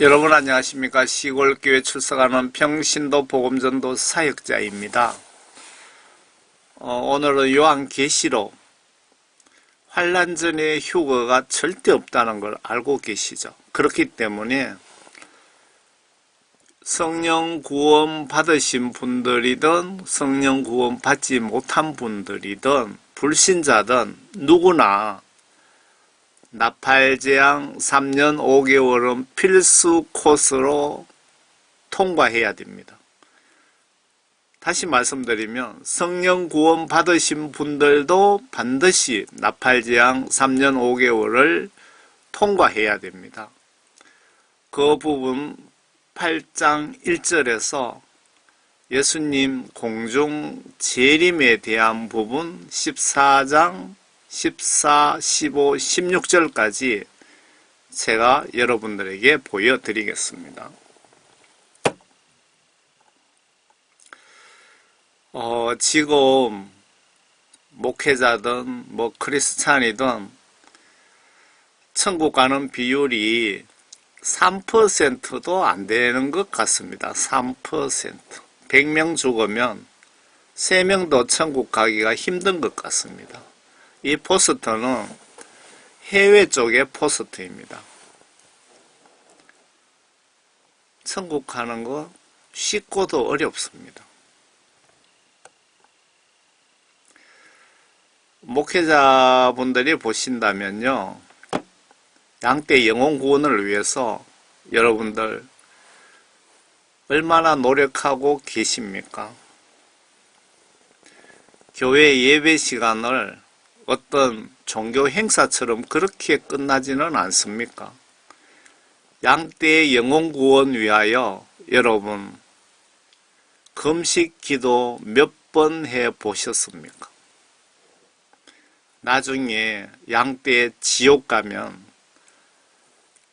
여러분 안녕하십니까. 시골교회 출석하는 평신도 복음전도 사역자입니다. 오늘은 요한계시록 환난 전의 휴거가 절대 없다는 걸 알고 계시죠. 그렇기 때문에 성령 구원 받으신 분들이든 성령 구원 받지 못한 분들이든 불신자든 누구나 나팔재앙 3년 5개월은 필수 코스로 통과해야 됩니다. 다시 말씀드리면 성령 구원 받으신 분들도 반드시 나팔재앙 3년 5개월을 통과해야 됩니다. 그 부분 8장 1절에서 예수님 공중 재림에 대한 부분 14장 14, 15, 16절까지 제가 여러분들에게 보여드리겠습니다. 지금 목회자든 크리스찬이든 천국 가는 비율이 3%도 안 되는 것 같습니다. 3%. 100명 죽으면 3명도 천국 가기가 힘든 것 같습니다. 이 포스터는 해외 쪽의 포스터입니다. 천국 가는 거 쉽고도 어렵습니다. 목회자분들이 보신다면요, 양떼 영혼 구원을 위해서 여러분들 얼마나 노력하고 계십니까? 교회 예배 시간을 어떤 종교 행사처럼 그렇게 끝나지는 않습니까? 양떼의 영혼 구원 위하여 여러분 금식 기도 몇 번 해 보셨습니까? 나중에 양떼의 지옥 가면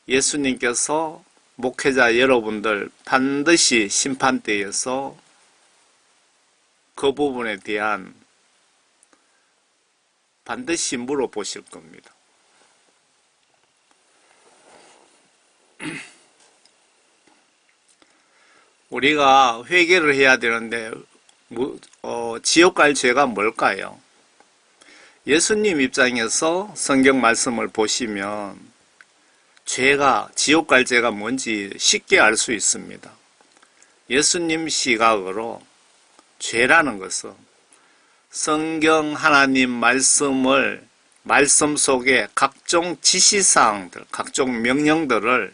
예수님께서 목회자 여러분들 반드시 심판대에서 그 부분에 대한 반드시 물어보실 겁니다. 우리가 회개를 해야 되는데 지옥 갈 죄가 뭘까요? 예수님 입장에서 성경 말씀을 보시면 지옥 갈 죄가 뭔지 쉽게 알 수 있습니다. 예수님 시각으로 죄라는 것은 성경 하나님 말씀 속에 각종 지시사항들, 각종 명령들을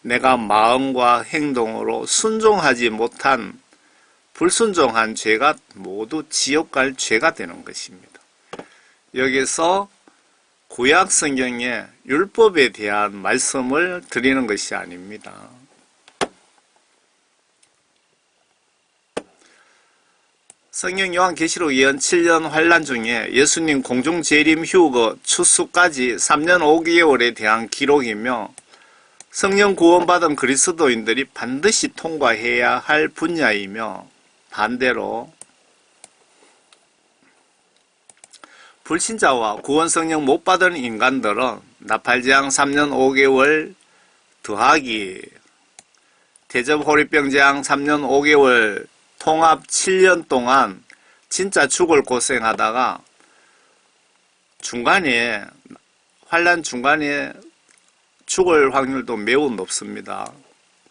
내가 마음과 행동으로 순종하지 못한 불순종한 죄가 모두 지옥 갈 죄가 되는 것입니다. 여기서 구약 성경의 율법에 대한 말씀을 드리는 것이 아닙니다. 성경 요한계시록 예언 7년 환난 중에 예수님 공중 재림 휴거 추수까지 3년 5개월에 대한 기록이며 성령 구원받은 그리스도인들이 반드시 통과해야 할 분야이며 반대로 불신자와 구원 성령 못 받은 인간들은 나팔재앙 3년 5개월 더하기 대접 호리병 재앙 3년 5개월 통합 7년 동안 진짜 죽을 고생하다가 환난 중간에 죽을 확률도 매우 높습니다.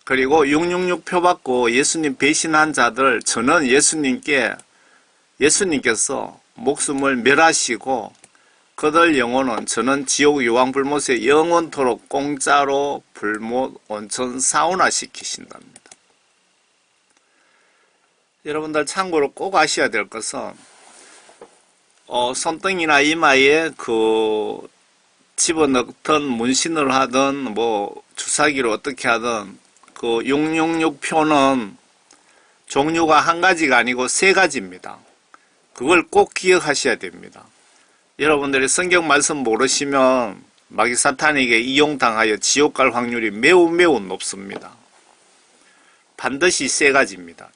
그리고 666 표 받고 예수님 배신한 자들, 저는 예수님께서 목숨을 멸하시고 그들 영혼은 저는 지옥 유황불못에 영원토록 공짜로 불못 온천 사우나 시키신답니다. 여러분들 참고로 꼭 아셔야 될 것은 손등이나 이마에 집어넣던 문신을 하든 주사기로 어떻게 하든 666 표는 종류가 한 가지가 아니고 세 가지입니다. 그걸 꼭 기억하셔야 됩니다. 여러분들이 성경 말씀 모르시면 마귀 사탄에게 이용당하여 지옥 갈 확률이 매우 높습니다. 반드시 세 가지입니다.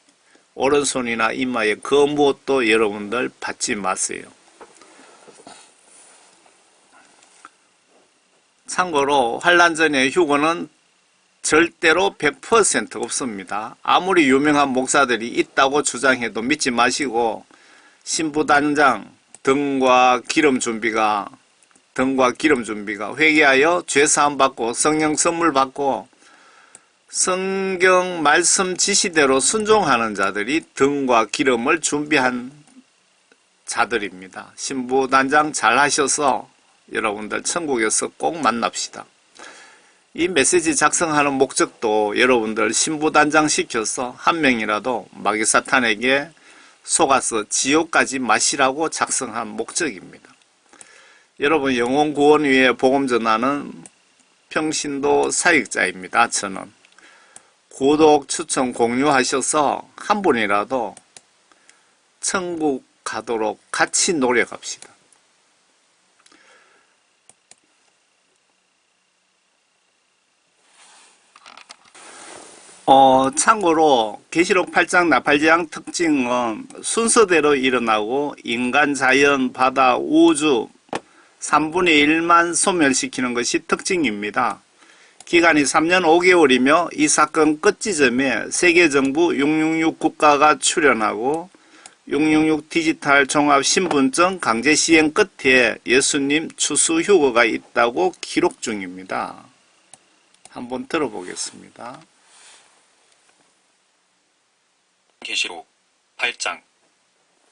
오른손이나 이마에 그 무엇도 여러분들 받지 마세요. 참고로 환난 전의 휴거는 절대로 100% 없습니다. 아무리 유명한 목사들이 있다고 주장해도 믿지 마시고 신부단장 등과 기름 준비가 회개하여 죄사함 받고 성령 선물 받고 성경 말씀 지시대로 순종하는 자들이 등과 기름을 준비한 자들입니다. 신부단장 잘 하셔서 여러분들 천국에서 꼭 만납시다. 이 메시지 작성하는 목적도 여러분들 신부단장 시켜서 한 명이라도 마귀사탄에게 속아서 지옥까지 마시라고 작성한 목적입니다. 여러분 영혼 구원 위에 복음 전하는 평신도 사역자입니다. 저는 구독, 추천, 공유하셔서 한 분이라도 천국 가도록 같이 노력합시다. 참고로 계시록 8장 나팔재앙 특징은 순서대로 일어나고 인간, 자연, 바다, 우주 3분의 1만 소멸시키는 것이 특징입니다. 기간이 3년 5개월이며 이 사건 끝 지점에 세계정부 666 국가가 출연하고 666 디지털 종합신분증 강제 시행 끝에 예수님 추수 휴거가 있다고 기록 중입니다. 한번 들어보겠습니다. 계시록 8장.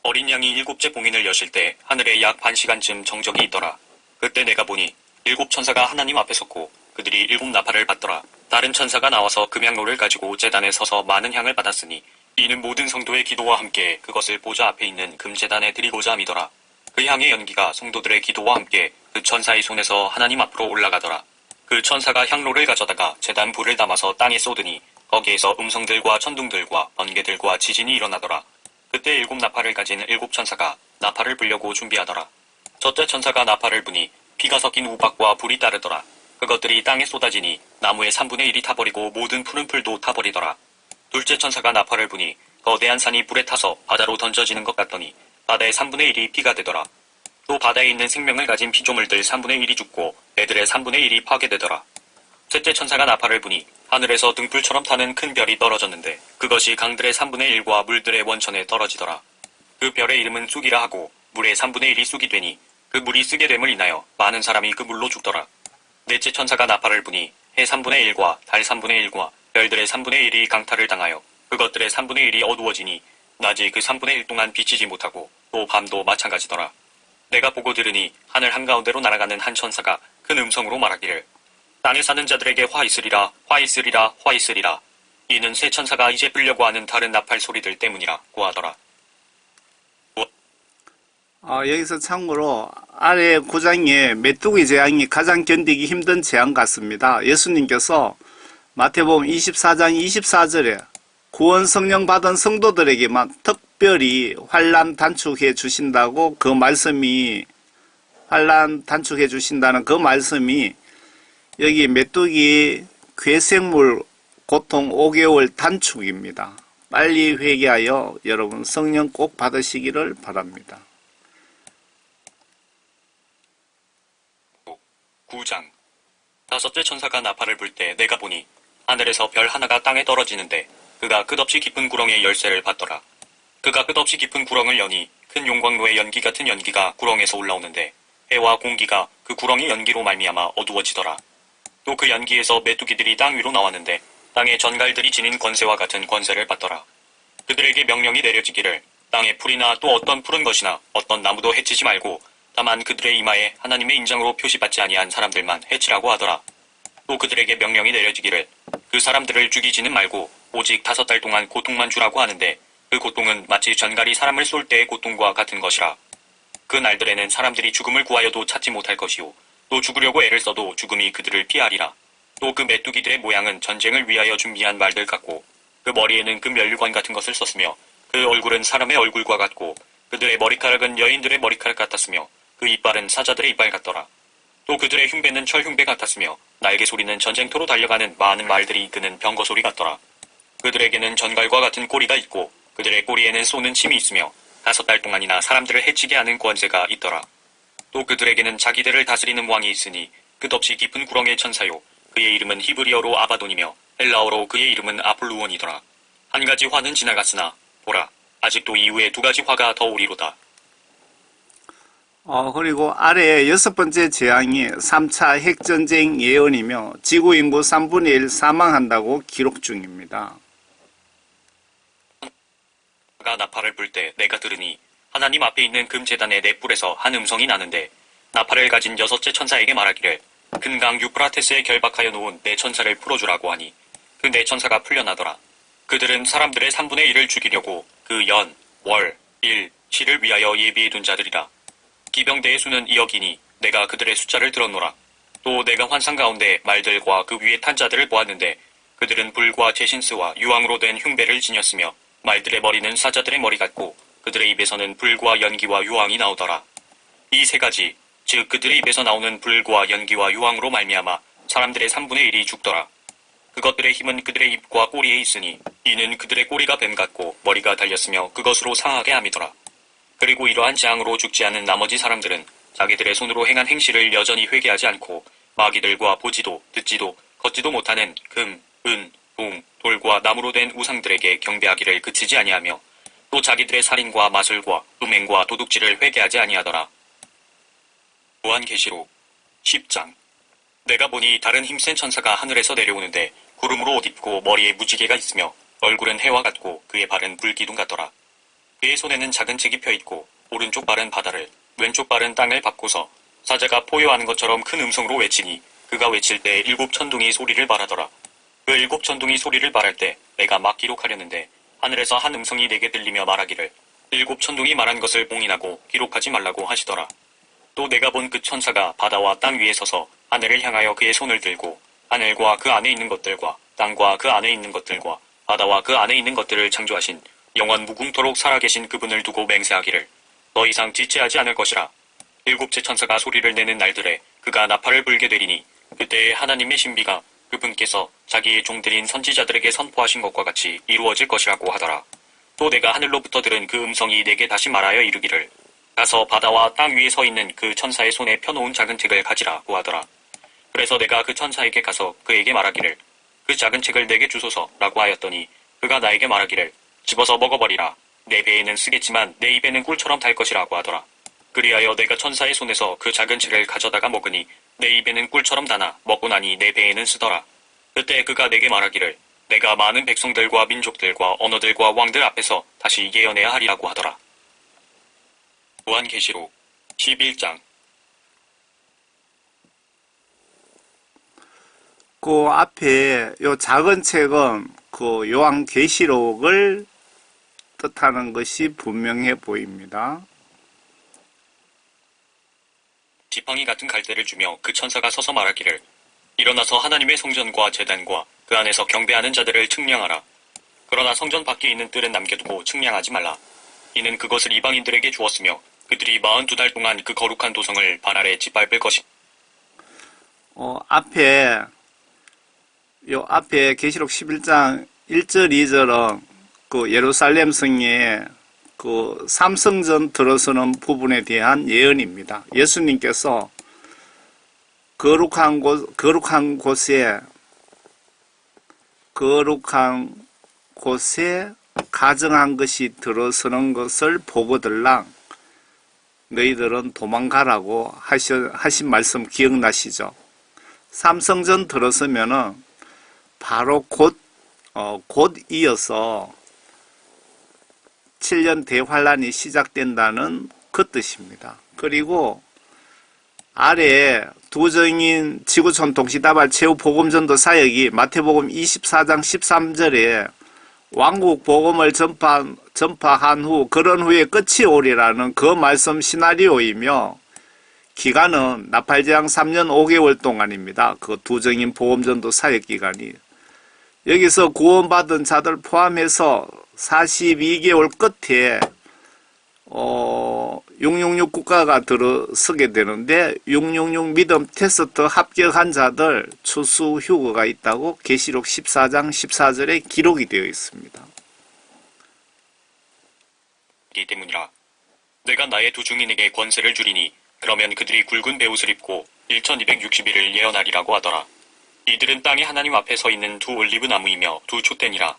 어린 양이 7째 봉인을 여실 때 하늘에 약 반 시간쯤 정적이 있더라. 그때 내가 보니 7 천사가 하나님 앞에 섰고 그들이 7 나팔을 받더라. 다른 천사가 나와서 금향로를 가지고 제단에 서서 많은 향을 받았으니 이는 모든 성도의 기도와 함께 그것을 보좌 앞에 있는 금제단에 드리고자 함이더라. 그 향의 연기가 성도들의 기도와 함께 그 천사의 손에서 하나님 앞으로 올라가더라. 그 천사가 향로를 가져다가 제단 불을 담아서 땅에 쏟으니 거기에서 음성들과 천둥들과 번개들과 지진이 일어나더라. 그때 7 나팔을 가진 7 천사가 나팔을 불려고 준비하더라. 첫째 천사가 나팔을 부니 피가 섞인 우박과 불이 따르더라. 그것들이 땅에 쏟아지니 나무의 3분의 1이 타버리고 모든 푸른 풀도 타버리더라. 둘째 천사가 나팔을 부니 거대한 산이 불에 타서 바다로 던져지는 것 같더니 바다의 3분의 1이 피가 되더라. 또 바다에 있는 생명을 가진 피조물들 3분의 1이 죽고 애들의 3분의 1이 파괴되더라. 셋째 천사가 나팔을 부니 하늘에서 등불처럼 타는 큰 별이 떨어졌는데 그것이 강들의 3분의 1과 물들의 원천에 떨어지더라. 그 별의 이름은 쑥이라 하고 물의 3분의 1이 쑥이 되니 그 물이 쓰게 됨을 인하여 많은 사람이 그 물로 죽더라. 넷째 천사가 나팔을 부니 해 3분의 1과 달 3분의 1과 별들의 3분의 1이 강탈을 당하여 그것들의 3분의 1이 어두워지니 낮이 그 3분의 1 동안 비치지 못하고 또 밤도 마찬가지더라. 내가 보고 들으니 하늘 한가운데로 날아가는 한 천사가 큰 음성으로 말하기를 땅에 사는 자들에게 화 있으리라, 화 있으리라, 화 있으리라. 이는 새 천사가 이제 불려고 하는 다른 나팔 소리들 때문이라고 하더라. 여기서 참고로 아래 9장에 메뚜기 재앙이 가장 견디기 힘든 재앙 같습니다. 예수님께서 마태복음 24장 24절에 구원 성령 받은 성도들에게만 특별히 환난 단축해 주신다고 환난 단축해 주신다는 그 말씀이 여기 메뚜기 괴생물 고통 5개월 단축입니다. 빨리 회개하여 여러분 성령 꼭 받으시기를 바랍니다. 9장. 다섯째 천사가 나팔을 불 때 내가 보니 하늘에서 별 하나가 땅에 떨어지는데 그가 끝없이 깊은 구렁의 열쇠를 받더라. 그가 끝없이 깊은 구렁을 여니 큰 용광로의 연기 같은 연기가 구렁에서 올라오는데 해와 공기가 그 구렁의 연기로 말미암아 어두워지더라. 또 그 연기에서 메뚜기들이 땅 위로 나왔는데 땅의 전갈들이 지닌 권세와 같은 권세를 받더라. 그들에게 명령이 내려지기를 땅의 풀이나 또 어떤 푸른 것이나 어떤 나무도 해치지 말고 다만 그들의 이마에 하나님의 인장으로 표시받지 아니한 사람들만 해치라고 하더라. 또 그들에게 명령이 내려지기를 그 사람들을 죽이지는 말고 오직 5달 동안 고통만 주라고 하는데 그 고통은 마치 전갈이 사람을 쏠 때의 고통과 같은 것이라. 그 날들에는 사람들이 죽음을 구하여도 찾지 못할 것이요 또 죽으려고 애를 써도 죽음이 그들을 피하리라. 또 그 메뚜기들의 모양은 전쟁을 위하여 준비한 말들 같고 그 머리에는 그 면류관 같은 것을 썼으며 그 얼굴은 사람의 얼굴과 같고 그들의 머리카락은 여인들의 머리카락 같았으며 그 이빨은 사자들의 이빨 같더라. 또 그들의 흉배는 철 흉배 같았으며 날개 소리는 전쟁터로 달려가는 많은 말들이 이끄는 병거 소리 같더라. 그들에게는 전갈과 같은 꼬리가 있고 그들의 꼬리에는 쏘는 침이 있으며 5달 동안이나 사람들을 해치게 하는 권세가 있더라. 또 그들에게는 자기들을 다스리는 왕이 있으니 끝없이 깊은 구렁의 천사요 그의 이름은 히브리어로 아바돈이며 헬라어로 그의 이름은 아폴루온이더라. 한 가지 화는 지나갔으나 보라, 아직도 이후에 두 가지 화가 더 오리로다. 그리고 아래에 6번째 재앙이 3차 핵전쟁 예언이며 지구 인구 3분의 1 사망한다고 기록 중입니다. 가 나팔을 불 때 내가 들으니 하나님 앞에 있는 금제단의 네 뿔에서 한 음성이 나는데 나팔을 가진 여섯째 천사에게 말하기를 금강 유프라테스에 결박하여 놓은 네 천사를 풀어주라고 하니 그 네 천사가 풀려나더라. 그들은 사람들의 3분의 1을 죽이려고 그 연, 월, 일, 시를 위하여 예비해둔 자들이라. 기병대의 수는 2억이니 내가 그들의 숫자를 들었노라. 또 내가 환상 가운데 말들과 그 위에 탄 자들을 보았는데 그들은 불과 제신스와 유황으로 된 흉배를 지녔으며 말들의 머리는 사자들의 머리 같고 그들의 입에서는 불과 연기와 유황이 나오더라. 이 세 가지, 즉 그들의 입에서 나오는 불과 연기와 유황으로 말미암아 사람들의 3분의 1이 죽더라. 그것들의 힘은 그들의 입과 꼬리에 있으니 이는 그들의 꼬리가 뱀 같고 머리가 달렸으며 그것으로 상하게 함이더라. 그리고 이러한 재앙으로 죽지 않은 나머지 사람들은 자기들의 손으로 행한 행실을 여전히 회개하지 않고 마귀들과 보지도 듣지도 걷지도 못하는 금, 은, 동, 돌과 나무로 된 우상들에게 경배하기를 그치지 아니하며 또 자기들의 살인과 마술과 음행과 도둑질을 회개하지 아니하더라. 요한계시록 10장. 내가 보니 다른 힘센 천사가 하늘에서 내려오는데 구름으로 옷 입고 머리에 무지개가 있으며 얼굴은 해와 같고 그의 발은 불기둥 같더라. 그의 손에는 작은 책이 펴있고 오른쪽 발은 바다를 왼쪽 발은 땅을 밟고서 사자가 포효하는 것처럼 큰 음성으로 외치니 그가 외칠 때 7 천둥이 소리를 말하더라. 그 7 천둥이 소리를 말할 때 내가 막 기록하려는데 하늘에서 한 음성이 내게 들리며 말하기를 7 천둥이 말한 것을 봉인하고 기록하지 말라고 하시더라. 또 내가 본 그 천사가 바다와 땅 위에 서서 하늘을 향하여 그의 손을 들고 하늘과 그 안에 있는 것들과 땅과 그 안에 있는 것들과 바다와 그 안에 있는 것들을 창조하신 영원 무궁토록 살아계신 그분을 두고 맹세하기를 더 이상 지체하지 않을 것이라. 7째 천사가 소리를 내는 날들에 그가 나팔을 불게 되리니 그때에 하나님의 신비가 그분께서 자기의 종들인 선지자들에게 선포하신 것과 같이 이루어질 것이라고 하더라. 또 내가 하늘로부터 들은 그 음성이 내게 다시 말하여 이르기를 가서 바다와 땅 위에 서 있는 그 천사의 손에 펴놓은 작은 책을 가지라고 하더라. 그래서 내가 그 천사에게 가서 그에게 말하기를 그 작은 책을 내게 주소서라고 하였더니 그가 나에게 말하기를 집어서 먹어버리라. 내 배에는 쓰겠지만 내 입에는 꿀처럼 달 것이라고 하더라. 그리하여 내가 천사의 손에서 그 작은 책을 가져다가 먹으니 내 입에는 꿀처럼 다나 먹고 나니 내 배에는 쓰더라. 그때 그가 내게 말하기를 내가 많은 백성들과 민족들과 언어들과 왕들 앞에서 다시 예언해야 하리라고 하더라. 요한계시록 11장. 그 앞에 요 작은 책은 그 요한계시록을 뜻하는 것이 분명해 보입니다. 지팡이 같은 갈대를 주며 그 천사가 서서 말하기를 일어나서 하나님의 성전과 제단과 그 안에서 경배하는 자들을 측량하라. 그러나 성전 밖에 있는 뜰은 남겨두고 측량하지 말라. 이는 그것을 이방인들에게 주었으며 그들이 42달 동안 그 거룩한 도성을 발 아래 짓밟을 것이. 앞에 계시록 11장 1절 2절은 그 예루살렘 성에 그 삼성전 들어서는 부분에 대한 예언입니다. 예수님께서 거룩한 곳에 가정한 것이 들어서는 것을 보거들랑 너희들은 도망가라고 하신 말씀 기억나시죠? 삼성전 들어서면은 바로 곧 이어서 7년 대환란이 시작된다는 그 뜻입니다. 그리고 아래에 두정인 지구촌 동시다발 최후 복음전도 사역이 마태복음 24장 13절에 왕국 복음을 전파한 후 그런 후에 끝이 오리라는 그 말씀 시나리오이며 기간은 나팔재앙 3년 5개월 동안입니다. 그 두정인 복음전도 사역 기간이. 여기서 구원받은 자들 포함해서 42개월 끝에 666 국가가 들어서게 되는데 666 믿음 테스트 합격한 자들 추수 휴거가 있다고 계시록 14장 14절에 기록이 되어 있습니다. 이 때문이라. 내가 나의 두 증인에게 권세를 주리니 그러면 그들이 굵은 베옷을 입고 1260일을 예언하리라고 하더라. 이들은 땅에 하나님 앞에 서 있는 두 올리브 나무이며 두 촛대니라.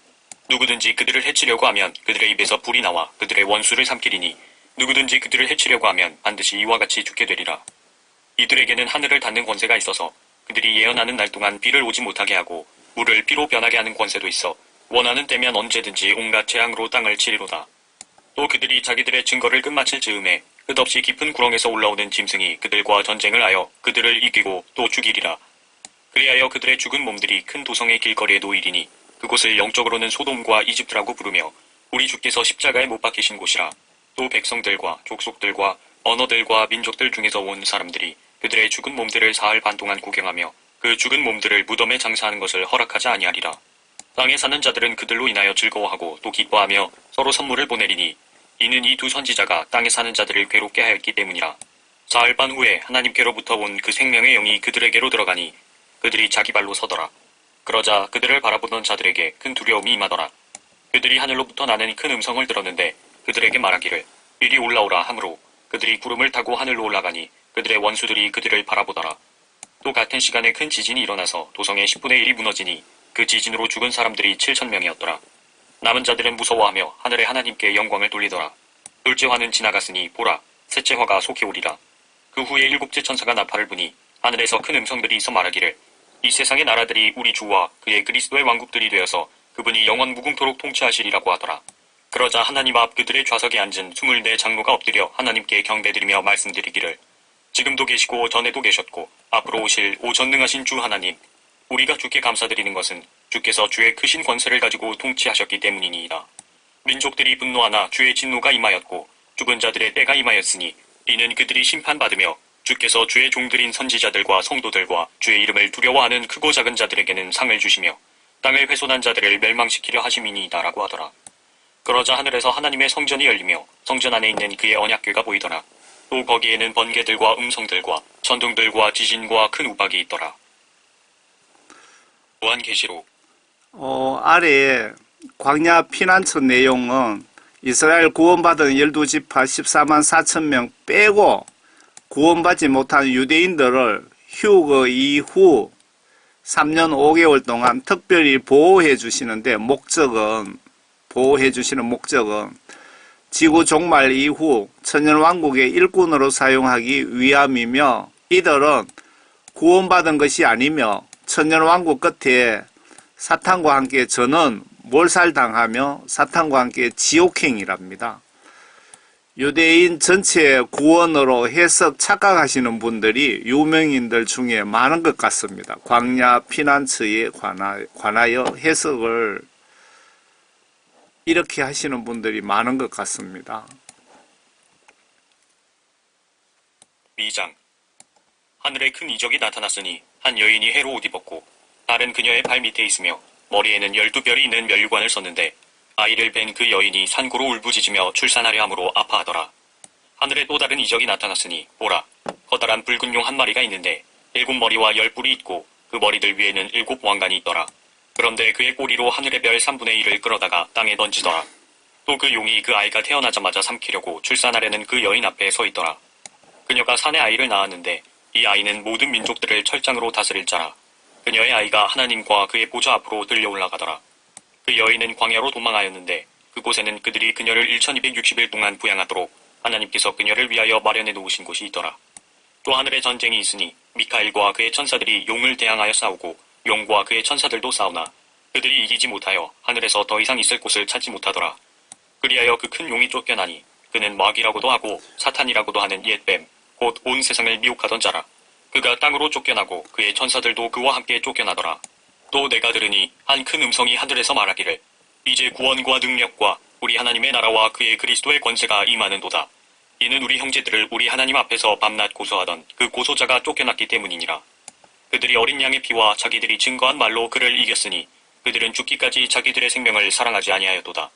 누구든지 그들을 해치려고 하면 그들의 입에서 불이 나와 그들의 원수를 삼키리니 누구든지 그들을 해치려고 하면 반드시 이와 같이 죽게 되리라. 이들에게는 하늘을 닫는 권세가 있어서 그들이 예언하는 날 동안 비를 오지 못하게 하고 물을 피로 변하게 하는 권세도 있어 원하는 때면 언제든지 온갖 재앙으로 땅을 치리로다. 또 그들이 자기들의 증거를 끝마칠 즈음에 끝없이 깊은 구렁에서 올라오는 짐승이 그들과 전쟁을 하여 그들을 이기고 또 죽이리라. 그리하여 그들의 죽은 몸들이 큰 도성의 길거리에 놓이리니 그곳을 영적으로는 소돔과 이집트라고 부르며 우리 주께서 십자가에 못 박히신 곳이라. 또 백성들과 족속들과 언어들과 민족들 중에서 온 사람들이 그들의 죽은 몸들을 사흘 반 동안 구경하며 그 죽은 몸들을 무덤에 장사하는 것을 허락하지 아니하리라. 땅에 사는 자들은 그들로 인하여 즐거워하고 또 기뻐하며 서로 선물을 보내리니 이는 이 두 선지자가 땅에 사는 자들을 괴롭게 하였기 때문이라. 사흘 반 후에 하나님께로부터 온 그 생명의 영이 그들에게로 들어가니 그들이 자기 발로 서더라. 그러자 그들을 바라보던 자들에게 큰 두려움이 임하더라. 그들이 하늘로부터 나는 큰 음성을 들었는데 그들에게 말하기를 이리 올라오라 하므로 그들이 구름을 타고 하늘로 올라가니 그들의 원수들이 그들을 바라보더라. 또 같은 시간에 큰 지진이 일어나서 도성의 10분의 1이 무너지니 그 지진으로 죽은 사람들이 7,000명이었더라. 남은 자들은 무서워하며 하늘의 하나님께 영광을 돌리더라. 둘째 화는 지나갔으니 보라, 셋째 화가 속히 오리라. 그 후에 일곱째 천사가 나팔을 부니 하늘에서 큰 음성들이 있어 말하기를 이 세상의 나라들이 우리 주와 그의 그리스도의 왕국들이 되어서 그분이 영원 무궁토록 통치하시리라고 하더라. 그러자 하나님 앞 그들의 좌석에 앉은 24 장로가 엎드려 하나님께 경배드리며 말씀드리기를 지금도 계시고 전에도 계셨고 앞으로 오실 오전능하신 주 하나님, 우리가 주께 감사드리는 것은 주께서 주의 크신 권세를 가지고 통치하셨기 때문이니이다. 민족들이 분노하나 주의 진노가 임하였고 죽은 자들의 때가 임하였으니 이는 그들이 심판받으며 주께서 주의 종들인 선지자들과 성도들과 주의 이름을 두려워하는 크고 작은 자들에게는 상을 주시며 땅을 훼손한 자들을 멸망시키려 하심이니이다라고 하더라. 그러자 하늘에서 하나님의 성전이 열리며 성전 안에 있는 그의 언약궤가 보이더라. 또 거기에는 번개들과 음성들과 천둥들과 지진과 큰 우박이 있더라. 요한계시록 아래에 광야 피난처 내용은 이스라엘 구원받은 12지파 14만 4천 명 빼고 구원받지 못한 유대인들을 휴거 이후 3년 5개월 동안 특별히 보호해 주시는데 보호해 주시는 목적은 지구 종말 이후 천년왕국의 일꾼으로 사용하기 위함이며 이들은 구원받은 것이 아니며 천년왕국 끝에 사탄과 함께 저는 몰살당하며 사탄과 함께 지옥행이랍니다. 유대인 전체 구원으로 해석 착각하시는 분들이 유명인들 중에 많은 것 같습니다. 광야 피난처에 관하여 해석을 이렇게 하시는 분들이 많은 것 같습니다. 2장 하늘에 큰 이적이 나타났으니 한 여인이 해로 옷 입었고 달은 그녀의 발 밑에 있으며 머리에는 12별이 있는 면류관을 썼는데 아이를 뵌 그 여인이 산고로 울부짖으며 출산하려 함으로 아파하더라. 하늘에 또 다른 이적이 나타났으니 보라, 커다란 붉은 용 한 마리가 있는데 7머리와 10뿔이 있고 그 머리들 위에는 7 왕관이 있더라. 그런데 그의 꼬리로 하늘의 별 3분의 1을 끌어다가 땅에 던지더라. 또 그 용이 그 아이가 태어나자마자 삼키려고 출산하려는 그 여인 앞에 서 있더라. 그녀가 산에 아이를 낳았는데 이 아이는 모든 민족들을 철장으로 다스릴 자라. 그녀의 아이가 하나님과 그의 보좌 앞으로 들려 올라가더라. 그 여인은 광야로 도망하였는데 그곳에는 그들이 그녀를 1260일 동안 부양하도록 하나님께서 그녀를 위하여 마련해 놓으신 곳이 있더라. 또 하늘에 전쟁이 있으니 미카엘과 그의 천사들이 용을 대항하여 싸우고 용과 그의 천사들도 싸우나 그들이 이기지 못하여 하늘에서 더 이상 있을 곳을 찾지 못하더라. 그리하여 그 큰 용이 쫓겨나니 그는 마귀라고도 하고 사탄이라고도 하는 옛뱀 곧 온 세상을 미혹하던 자라. 그가 땅으로 쫓겨나고 그의 천사들도 그와 함께 쫓겨나더라. 또 내가 들으니 한 큰 음성이 하늘에서 말하기를 이제 구원과 능력과 우리 하나님의 나라와 그의 그리스도의 권세가 임하는도다. 이는 우리 형제들을 우리 하나님 앞에서 밤낮 고소하던 그 고소자가 쫓겨났기 때문이니라. 그들이 어린 양의 피와 자기들이 증거한 말로 그를 이겼으니 그들은 죽기까지 자기들의 생명을 사랑하지 아니하였도다.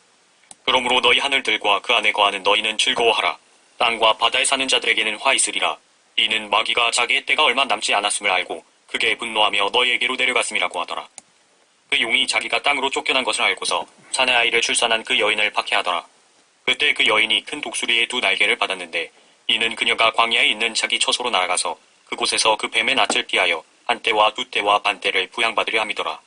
그러므로 너희 하늘들과 그 안에 거하는 너희는 즐거워하라. 땅과 바다에 사는 자들에게는 화 있으리라. 이는 마귀가 자기의 때가 얼마 남지 않았음을 알고 크게 분노하며 너희에게로 내려갔음이라고 하더라. 그 용이 자기가 땅으로 쫓겨난 것을 알고서 산의 아이를 출산한 그 여인을 박해하더라. 그때 그 여인이 큰 독수리의 2 날개를 받았는데 이는 그녀가 광야에 있는 자기 처소로 날아가서 그곳에서 그 뱀의 낯을 피하여 한 때와 두 때와 반 때를 부양받으려 함이더라.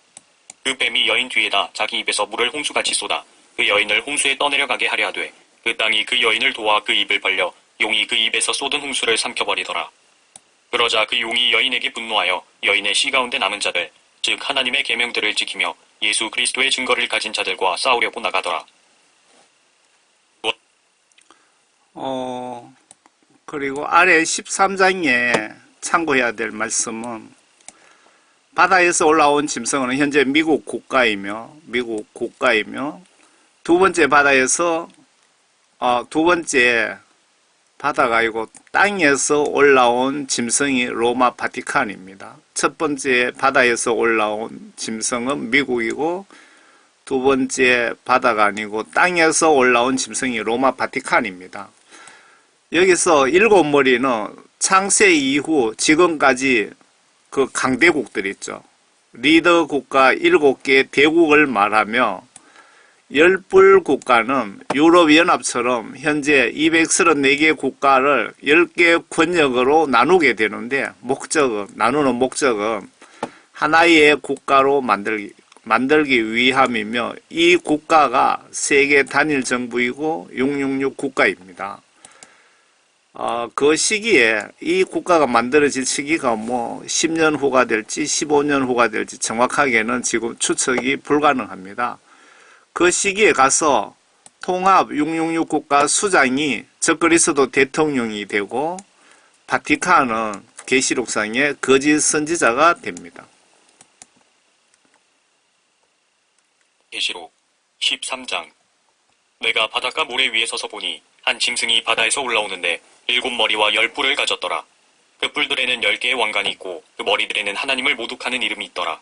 그 뱀이 여인 뒤에다 자기 입에서 물을 홍수같이 쏟아 그 여인을 홍수에 떠내려가게 하려 하되 그 땅이 그 여인을 도와 그 입을 벌려 용이 그 입에서 쏟은 홍수를 삼켜버리더라. 그러자 그 용이 여인에게 분노하여 여인의 씨 가운데 남은 자들, 즉 하나님의 계명들을 지키며 예수 그리스도의 증거를 가진 자들과 싸우려고 나가더라. 그리고 아래 13장에 참고해야 될 말씀은 바다에서 올라온 짐승은 현재 미국 국가이며 두 번째 바다에서 두 번째 바다가 아니고 땅에서 올라온 짐승이 로마 바티칸입니다. 첫 번째 바다에서 올라온 짐승은 미국이고 두 번째 바다가 아니고 땅에서 올라온 짐승이 로마 바티칸입니다. 여기서 일곱 머리는 창세 이후 지금까지 그 강대국들 있죠. 리더 국가 7개 대국을 말하며 열불 국가는 유럽연합처럼 현재 234개 국가를 10개 권역으로 나누게 되는데 나누는 목적은 하나의 국가로 만들기 위함이며 이 국가가 세계 단일 정부이고 666 국가입니다. 그 시기에 이 국가가 만들어질 시기가 10년 후가 될지 15년 후가 될지 정확하게는 지금 추측이 불가능합니다. 그 시기에 가서 통합 666 국가 수장이 적그리스도 대통령이 되고 바티칸은 계시록상의 거짓 선지자가 됩니다. 계시록 13장. 내가 바닷가 모래 위에 서서 보니 한 짐승이 바다에서 올라오는데 7머리와 10뿔을 가졌더라. 그 뿔들에는 10개의 왕관이 있고 그 머리들에는 하나님을 모독하는 이름이 있더라.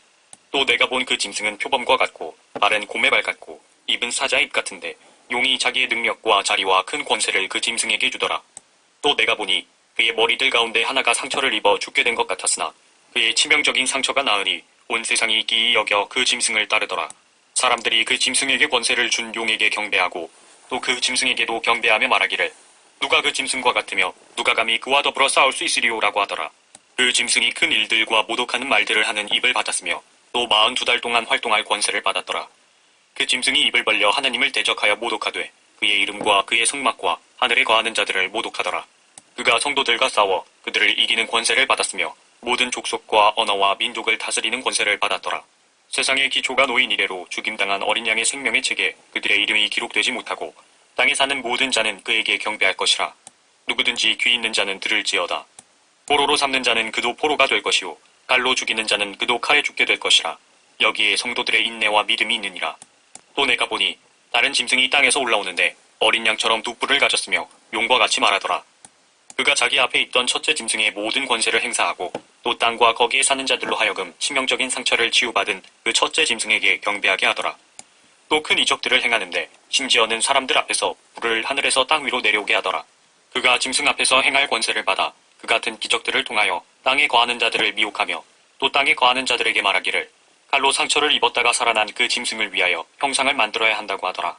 또 내가 본 그 짐승은 표범과 같고 발은 곰의 발 같고 입은 사자의 입 같은데 용이 자기의 능력과 자리와 큰 권세를 그 짐승에게 주더라. 또 내가 보니 그의 머리들 가운데 하나가 상처를 입어 죽게 된 것 같았으나 그의 치명적인 상처가 나으니 온 세상이 기이 여겨 그 짐승을 따르더라. 사람들이 그 짐승에게 권세를 준 용에게 경배하고 또 그 짐승에게도 경배하며 말하기를 누가 그 짐승과 같으며 누가 감히 그와 더불어 싸울 수 있으리오라고 하더라. 그 짐승이 큰 일들과 모독하는 말들을 하는 입을 받았으며 또 42달 동안 활동할 권세를 받았더라. 그 짐승이 입을 벌려 하나님을 대적하여 모독하되 그의 이름과 그의 성막과 하늘에 거하는 자들을 모독하더라. 그가 성도들과 싸워 그들을 이기는 권세를 받았으며 모든 족속과 언어와 민족을 다스리는 권세를 받았더라. 세상의 기초가 놓인 이래로 죽임당한 어린 양의 생명의 책에 그들의 이름이 기록되지 못하고 땅에 사는 모든 자는 그에게 경배할 것이라. 누구든지 귀 있는 자는 들을지어다. 포로로 삼는 자는 그도 포로가 될 것이요 칼로 죽이는 자는 그도 칼에 죽게 될 것이라. 여기에 성도들의 인내와 믿음이 있느니라. 또 내가 보니 다른 짐승이 땅에서 올라오는데 어린 양처럼 두 뿔을 가졌으며 용과 같이 말하더라. 그가 자기 앞에 있던 첫째 짐승의 모든 권세를 행사하고 또 땅과 거기에 사는 자들로 하여금 치명적인 상처를 치유받은 그 첫째 짐승에게 경배하게 하더라. 또 큰 이적들을 행하는데 심지어는 사람들 앞에서 불을 하늘에서 땅 위로 내려오게 하더라. 그가 짐승 앞에서 행할 권세를 받아 그 같은 기적들을 통하여 땅에 거하는 자들을 미혹하며 또 땅에 거하는 자들에게 말하기를 칼로 상처를 입었다가 살아난 그 짐승을 위하여 형상을 만들어야 한다고 하더라.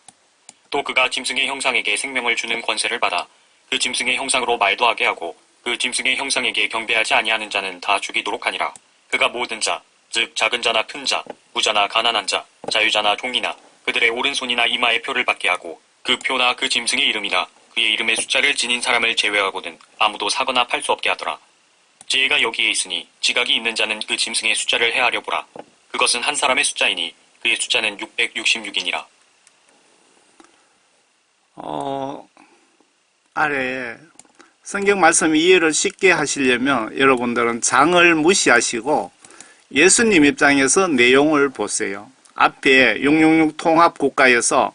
또 그가 짐승의 형상에게 생명을 주는 권세를 받아 그 짐승의 형상으로 말도 하게 하고 그 짐승의 형상에게 경배하지 아니하는 자는 다 죽이도록 하니라. 그가 모든 자, 즉 작은 자나 큰 자, 부자나 가난한 자, 자유자나 종이나 그들의 오른손이나 이마에 표를 받게 하고 그 표나 그 짐승의 이름이나 그의 이름의 숫자를 지닌 사람을 제외하고는 아무도 사거나 팔 수 없게 하더라. 지혜가 여기에 있으니 지각이 있는 자는 그 짐승의 숫자를 헤아려 보라. 그것은 한 사람의 숫자이니 그의 숫자는 666이니라. 아래 성경 말씀 이해를 쉽게 하시려면 여러분들은 장을 무시하시고 예수님 입장에서 내용을 보세요. 앞에 666 통합국가에서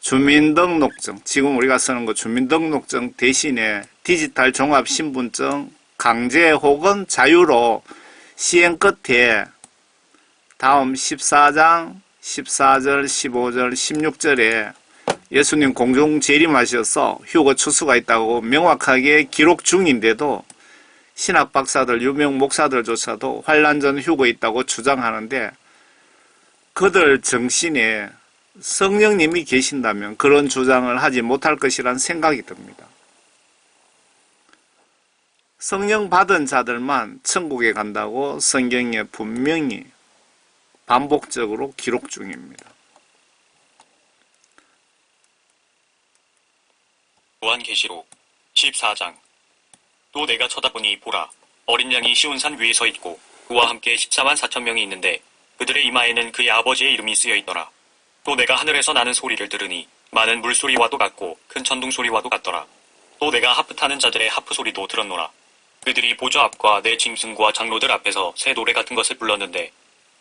주민등록증, 지금 우리가 쓰는 거 주민등록증 대신에 디지털 종합신분증 강제 혹은 자유로 시행 끝에 다음 14장 14절 15절 16절에 예수님 공중 재림하셔서 휴거 추수가 있다고 명확하게 기록 중인데도 신학 박사들 유명 목사들조차도 환란 전 휴거 있다고 주장하는데 그들 정신에 성령님이 계신다면 그런 주장을 하지 못할 것이란 생각이 듭니다. 성령 받은 자들만 천국에 간다고 성경에 분명히 반복적으로 기록 중입니다. 요한계시록 14장. 또 내가 쳐다보니 보라, 어린 양이 시온산 위에 서 있고 그와 함께 14만 4천 명이 있는데 그들의 이마에는 그의 아버지의 이름이 쓰여 있더라. 또 내가 하늘에서 나는 소리를 들으니 많은 물소리와도 같고 큰 천둥 소리와도 같더라. 또 내가 하프 타는 자들의 하프 소리도 들었노라. 그들이 보좌 앞과 내 짐승과 장로들 앞에서 새 노래 같은 것을 불렀는데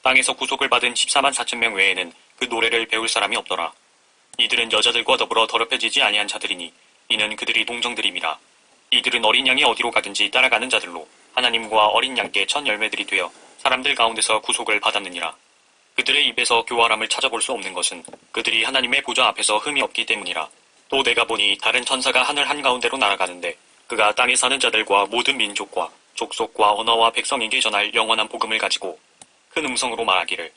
땅에서 구속을 받은 14만 4천 명 외에는 그 노래를 배울 사람이 없더라. 이들은 여자들과 더불어 더럽혀지지 아니한 자들이니 이는 그들이 동정들임이라. 이들은 어린 양이 어디로 가든지 따라가는 자들로 하나님과 어린 양께 첫 열매들이 되어 사람들 가운데서 구속을 받았느니라. 그들의 입에서 교활함을 찾아볼 수 없는 것은 그들이 하나님의 보좌 앞에서 흠이 없기 때문이라. 또 내가 보니 다른 천사가 하늘 한가운데로 날아가는데 그가 땅에 사는 자들과 모든 민족과 족속과 언어와 백성에게 전할 영원한 복음을 가지고 큰 음성으로 말하기를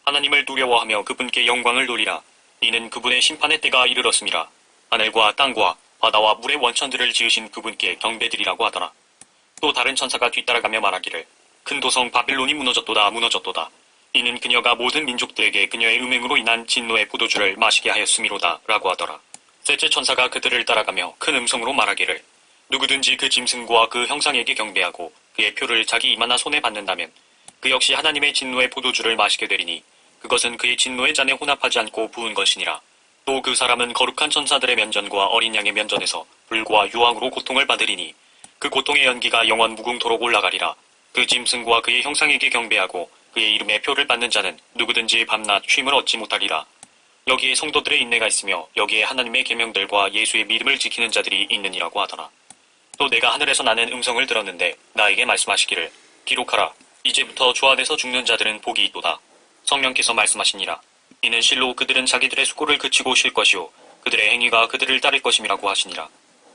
하나님을 두려워하며 그분께 영광을 돌리라. 이는 그분의 심판의 때가 이르렀음이라. 하늘과 땅과 바다와 물의 원천들을 지으신 그분께 경배드리라고 하더라. 또 다른 천사가 뒤따라가며 말하기를 큰 도성 바빌론이 무너졌도다 무너졌도다. 이는 그녀가 모든 민족들에게 그녀의 음행으로 인한 진노의 포도주를 마시게 하였음이로다 라고 하더라. 셋째 천사가 그들을 따라가며 큰 음성으로 말하기를 누구든지 그 짐승과 그 형상에게 경배하고 그의 표를 자기 이마나 손에 받는다면 그 역시 하나님의 진노의 포도주를 마시게 되리니 그것은 그의 진노의 잔에 혼합하지 않고 부은 것이니라. 또 그 사람은 거룩한 천사들의 면전과 어린 양의 면전에서 불과 유황으로 고통을 받으리니 그 고통의 연기가 영원 무궁토록 올라가리라. 그 짐승과 그의 형상에게 경배하고 그의 이름의 표를 받는 자는 누구든지 밤낮 쉼을 얻지 못하리라. 여기에 성도들의 인내가 있으며 여기에 하나님의 계명들과 예수의 믿음을 지키는 자들이 있느니라고 하더라. 또 내가 하늘에서 나는 음성을 들었는데 나에게 말씀하시기를 기록하라. 이제부터 주 안에서 죽는 자들은 복이 있도다. 성령께서 말씀하시니라. 이는 실로 그들은 자기들의 수고를 그치고 쉴 것이요 그들의 행위가 그들을 따를 것임이라고 하시니라.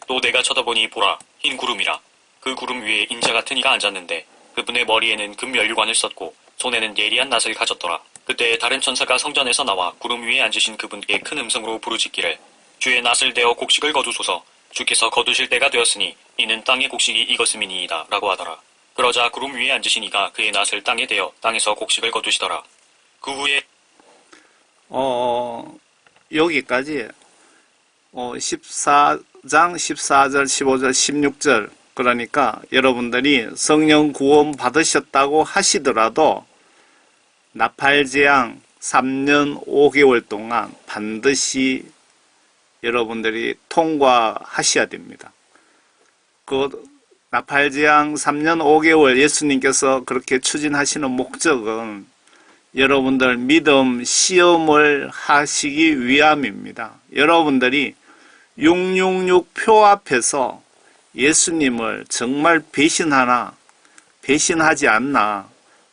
또 내가 쳐다보니 보라, 흰 구름이라. 그 구름 위에 인자 같은 이가 앉았는데 그분의 머리에는 금면류관을 썼고 손에는 예리한 낫을 가졌더라. 그때 다른 천사가 성전에서 나와 구름 위에 앉으신 그분께 큰 음성으로 부르짖기를 주의 낫을 대어 곡식을 거두소서. 주께서 거두실 때가 되었으니 이는 땅의 곡식이 익었음이니이다 라고 하더라. 그러자 구름 위에 앉으신 이가 그의 낫을 땅에 대어 땅에서 곡식을 거두시더라. 그 후에 여기까지 14장 14절 15절 16절 그러니까 여러분들이 성령 구원 받으셨다고 하시더라도 나팔제왕 3년 5개월 동안 반드시 여러분들이 통과하셔야 됩니다. 그 나팔제왕 3년 5개월 예수님께서 그렇게 추진하시는 목적은 여러분들 믿음 시험을 하시기 위함입니다. 여러분들이 666 표 앞에서 예수님을 정말 배신하나 배신하지 않나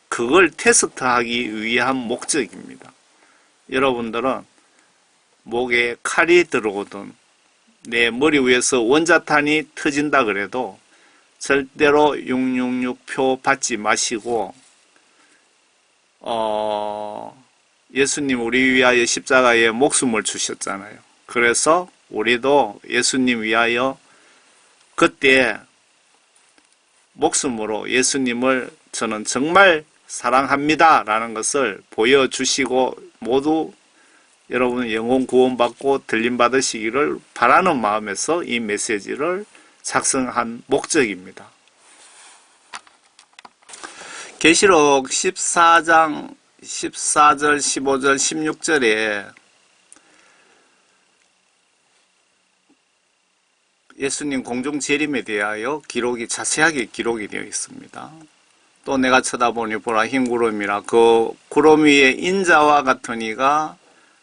그걸 테스트하기 위한 목적입니다. 여러분들은 목에 칼이 들어오든 내 머리 위에서 원자탄이 터진다 그래도 절대로 666 표 받지 마시고 예수님 우리 위하여 십자가에 목숨을 주셨잖아요. 그래서 우리도 예수님 위하여 그때 목숨으로 예수님을 저는 정말 사랑합니다 라는 것을 보여주시고 모두 여러분 영혼 구원받고 들림 받으시기를 바라는 마음에서 이 메시지를 작성한 목적입니다. 계시록 14장 14절 15절 16절에 예수님 공중 재림에 대하여 기록이 자세하게 기록이 되어 있습니다. 또 내가 쳐다보니 보라 흰 구름이라. 그 구름 위에 인자와 같은 이가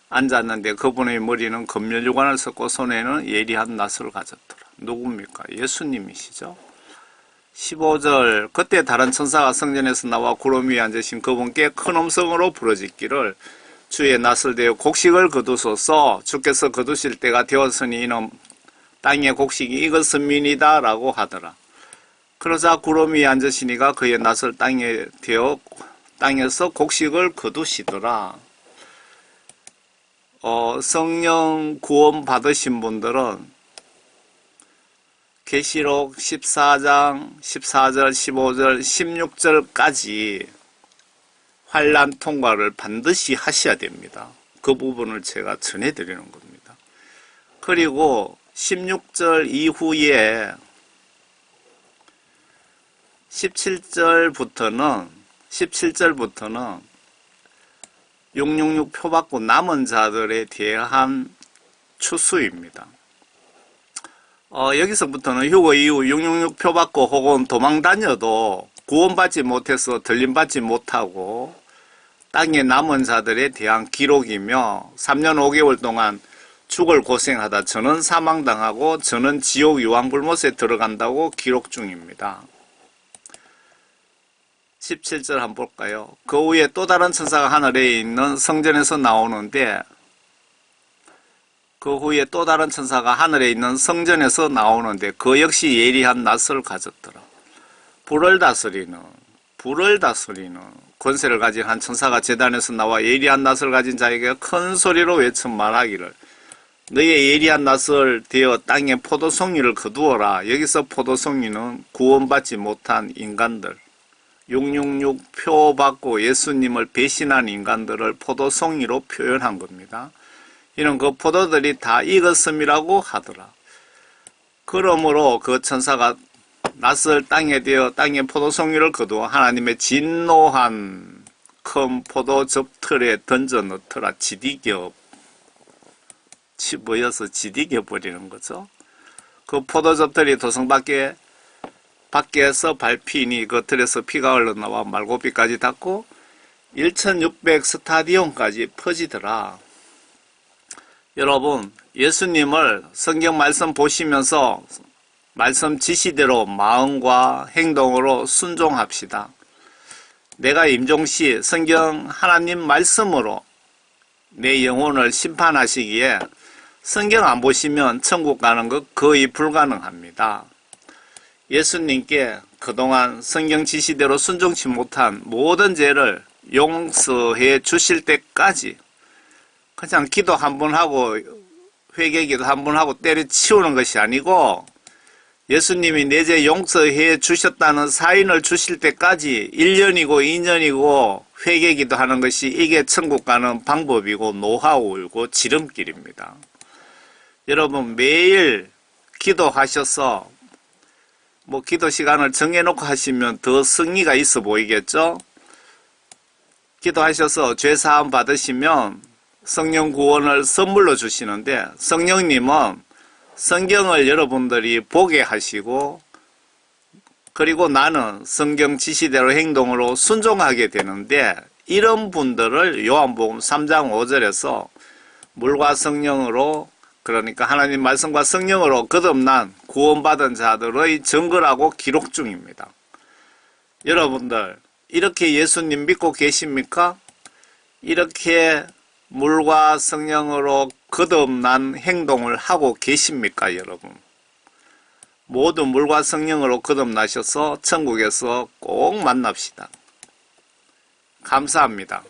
앉았는데 그분의 머리는 금면류관을 썼고 손에는 예리한 낫을 가졌더라. 누굽니까? 예수님이시죠. 15절 그때 다른 천사가 성전에서 나와 구름 위에 앉으신 그분께 큰 음성으로 부르짖기를 주의 낫을 대어 곡식을 거두소서. 주께서 거두실 때가 되었으니 이는 땅의 곡식이 익었음이니이다 라고 하더라. 그러자 구름 위에 앉으신 이가 그의 낫을 땅에 대어 땅에서 곡식을 거두시더라. 성령 구원 받으신 분들은 계시록 14장 14절 15절 16절까지 환난 통과를 반드시 하셔야 됩니다. 그 부분을 제가 전해드리는 겁니다. 그리고 16절 이후에 17절부터는 666 표 받고 남은 자들에 대한 추수입니다. 여기서부터는 휴거 이후 666 표 받고 혹은 도망 다녀도 구원받지 못해서 들림받지 못하고 땅에 남은 자들에 대한 기록이며 3년 5개월 동안 죽을 고생하다 저는 사망당하고 저는 지옥 유황불못에 들어간다고 기록 중입니다. 17절 한번 볼까요? 그 후에 또 다른 천사가 하늘에 있는 성전에서 나오는데 그 역시 예리한 낫을 가졌더라. 불을 다스리는 권세를 가진 한 천사가 제단에서 나와 예리한 낫을 가진 자에게 큰 소리로 외쳐 말하기를 너의 예리한 낫을 대어 땅에 포도송이를 거두어라. 여기서 포도송이는 구원받지 못한 인간들, 666 표 받고 예수님을 배신한 인간들을 포도송이로 표현한 겁니다. 이는 그 포도들이 다 익었음이라고 하더라. 그러므로 그 천사가 낫을 땅에 대어 땅에 포도송이를 거두어 하나님의 진노한 큰 포도 접틀에 던져 넣더라. 지디겨 버리는 거죠. 그 포도 접틀이 도성 밖에서 밟히니 그 틀에서 피가 흘러나와 말고비까지 닿고 1600 스타디온까지 퍼지더라. 여러분, 예수님을 성경 말씀 보시면서 말씀 지시대로 마음과 행동으로 순종합시다. 내가 임종시 성경 하나님 말씀으로 내 영혼을 심판하시기에 성경 안 보시면 천국 가는 것 거의 불가능합니다. 예수님께 그동안 성경 지시대로 순종치 못한 모든 죄를 용서해 주실 때까지 그냥 기도 한번 하고 회개기도 한번 하고 때려치우는 것이 아니고 예수님이 내 죄 용서해 주셨다는 사인을 주실 때까지 1년이고 2년이고 회개기도 하는 것이 이게 천국 가는 방법이고 노하우이고 지름길입니다. 여러분 매일 기도하셔서 기도 시간을 정해놓고 하시면 더 승리가 있어 보이겠죠? 기도하셔서 죄사함 받으시면 성령 구원을 선물로 주시는데 성령님은 성경을 여러분들이 보게 하시고 그리고 나는 성경 지시대로 행동으로 순종하게 되는데 이런 분들을 요한복음 3장 5절에서 물과 성령으로 그러니까 하나님 말씀과 성령으로 거듭난 구원받은 자들의 증거라고 기록 중입니다. 여러분들 이렇게 예수님 믿고 계십니까? 이렇게 물과 성령으로 거듭난 행동을 하고 계십니까, 여러분? 모두 물과 성령으로 거듭나셔서 천국에서 꼭 만납시다. 감사합니다.